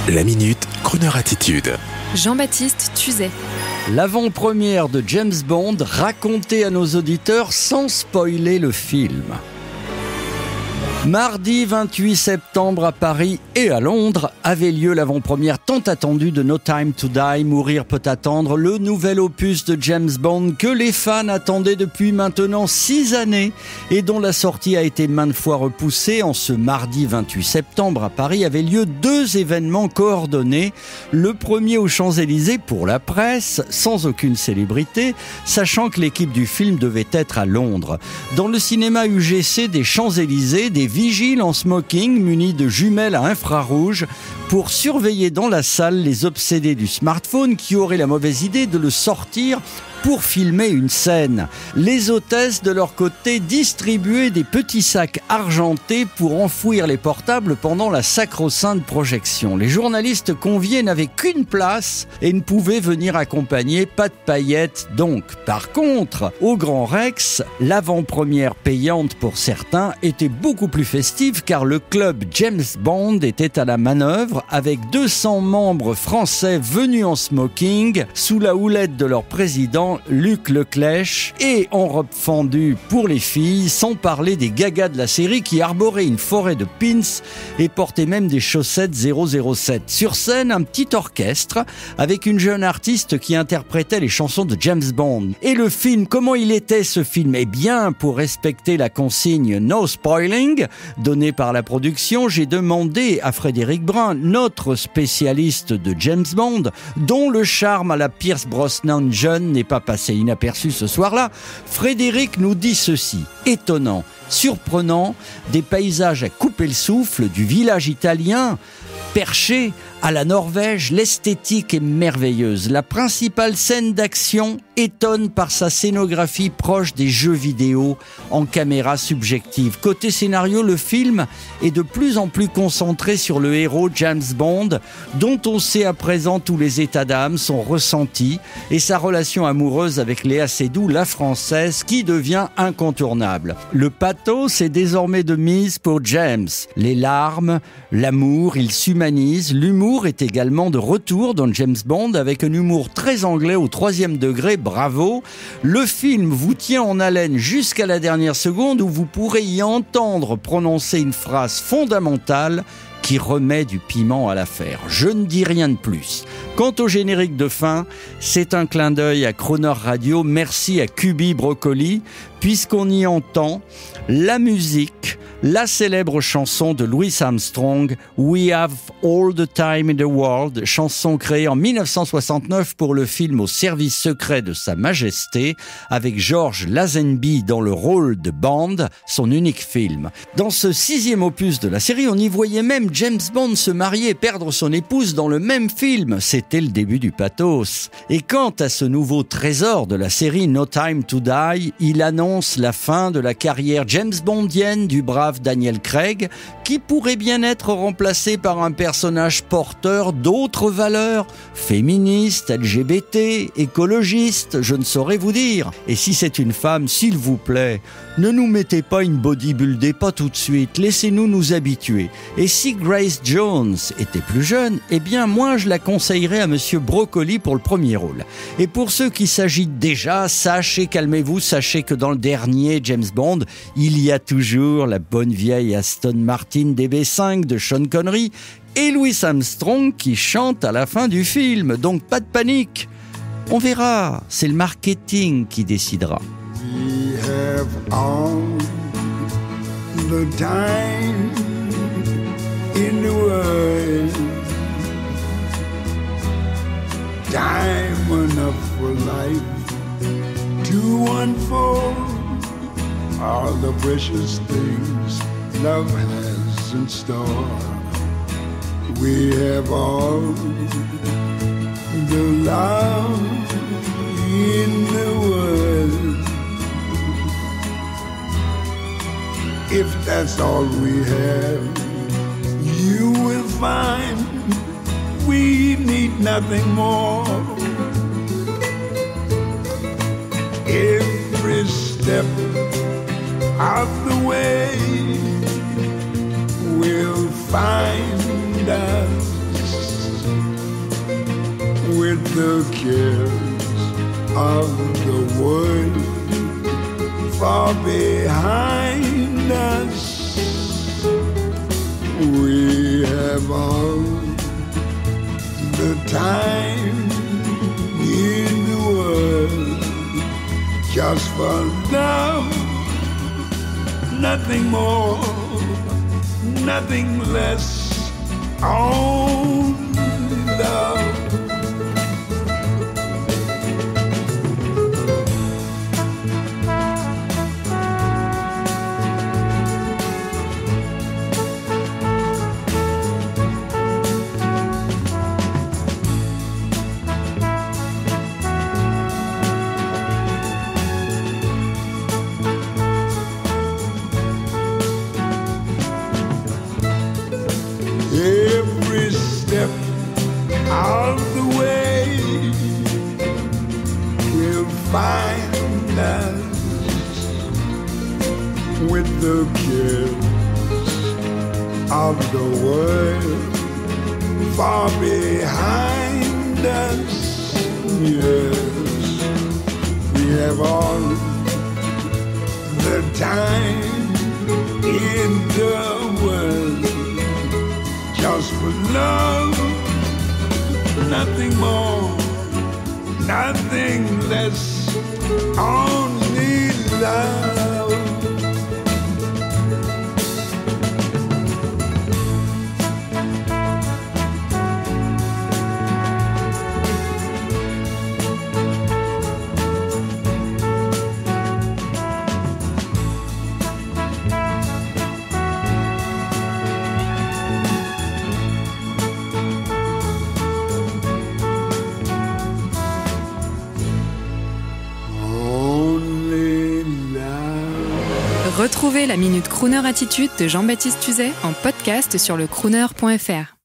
La Minute, Kroneur Attitude. Jean-Baptiste Tuzet. L'avant-première de James Bond racontée à nos auditeurs sans spoiler le film. Mardi 28 septembre à Paris et à Londres avait lieu l'avant-première tant attendue de No Time to Die, Mourir peut attendre, le nouvel opus de James Bond que les fans attendaient depuis maintenant 6 années et dont la sortie a été maintes fois repoussée. En ce mardi 28 septembre à Paris avaient lieu 2 événements coordonnés. Le premier aux Champs-Élysées pour la presse, sans aucune célébrité, sachant que l'équipe du film devait être à Londres. Dans le cinéma UGC des Champs-Élysées, des vigiles en smoking munis de jumelles à infrarouge pour surveiller dans la salle les obsédés du smartphone qui auraient la mauvaise idée de le sortir pour filmer une scène. Les hôtesses, de leur côté, distribuaient des petits sacs argentés pour enfouir les portables pendant la sacro-sainte projection. Les journalistes conviés n'avaient qu'une place et ne pouvaient venir accompagner, pas de paillettes donc. Par contre, au Grand Rex, l'avant-première payante pour certains était beaucoup plus festive car le club James Bond était à la manœuvre avec 200 membres français venus en smoking sous la houlette de leur président Luc Leclèche et en robe fendue pour les filles, sans parler des gagas de la série qui arboraient une forêt de pins et portaient même des chaussettes 007. Sur scène, un petit orchestre avec une jeune artiste qui interprétait les chansons de James Bond. Et le film, comment il était ce film? Eh bien, pour respecter la consigne No Spoiling donnée par la production, j'ai demandé à Frédéric Brun, notre spécialiste de James Bond, dont le charme à la Pierce Brosnan jeune n'est pas passé inaperçu ce soir-là. Frédéric nous dit ceci: étonnant, surprenant, des paysages à couper le souffle, du village italien perché à la Norvège, l'esthétique est merveilleuse. La principale scène d'action étonne par sa scénographie proche des jeux vidéo en caméra subjective. Côté scénario, le film est de plus en plus concentré sur le héros James Bond, dont on sait à présent tous les états d'âme, son ressenti et sa relation amoureuse avec Léa Seydoux, la française, qui devient incontournable. Le pathos est désormais de mise pour James. Les larmes, l'amour, il s'humanise. L'humour est également de retour dans James Bond avec un humour très anglais au 3e degré, bravo. Le film vous tient en haleine jusqu'à la dernière seconde où vous pourrez y entendre prononcer une phrase fondamentale qui remet du piment à l'affaire. Je ne dis rien de plus. Quant au générique de fin, c'est un clin d'œil à Kroneur Radio. Merci à Cubi Brocoli, puisqu'on y entend la musique, la célèbre chanson de Louis Armstrong, We Have All the Time in the World, chanson créée en 1969 pour le film Au service secret de Sa Majesté, avec George Lazenby dans le rôle de Bond, son unique film. Dans ce 6e opus de la série, on y voyait même James Bond se marier et perdre son épouse dans le même film. C'était le début du pathos. Et quant à ce nouveau trésor de la série No Time to Die, il annonce la fin de la carrière James Bondienne du brave Daniel Craig, qui pourrait bien être remplacé par un personnage porteur d'autres valeurs, féministe, LGBT, écologiste, je ne saurais vous dire. Et si c'est une femme, s'il vous plaît, ne nous mettez pas une bodybuildée, pas tout de suite, laissez-nous nous habituer. Et si Grace Jones était plus jeune, eh bien moi je la conseillerais à Monsieur Brocoli pour le premier rôle. Et pour ceux qui s'agitent déjà, sachez, calmez-vous, sachez que dans le dernier James Bond, il y a toujours la bonne vieille Aston Martin DB5 de Sean Connery et Louis Armstrong qui chante à la fin du film. Donc pas de panique. On verra, c'est le marketing qui décidera. We have all the time in the world, time enough for life to unfold all the precious things love has in store. We have all the love in the world. If that's all we have, you will find we need nothing more. Every step of the way will find us the cares of the world far behind us. We have all the time in the world just for love, nothing more, nothing less, only love. Every step of the way will find us with the cares of the world far behind us. Yes, we have all the time in the world just for love, nothing more, nothing less, only love. Retrouvez la Minute Crooner Attitude de Jean-Baptiste Tuzet en podcast sur le crooner.fr.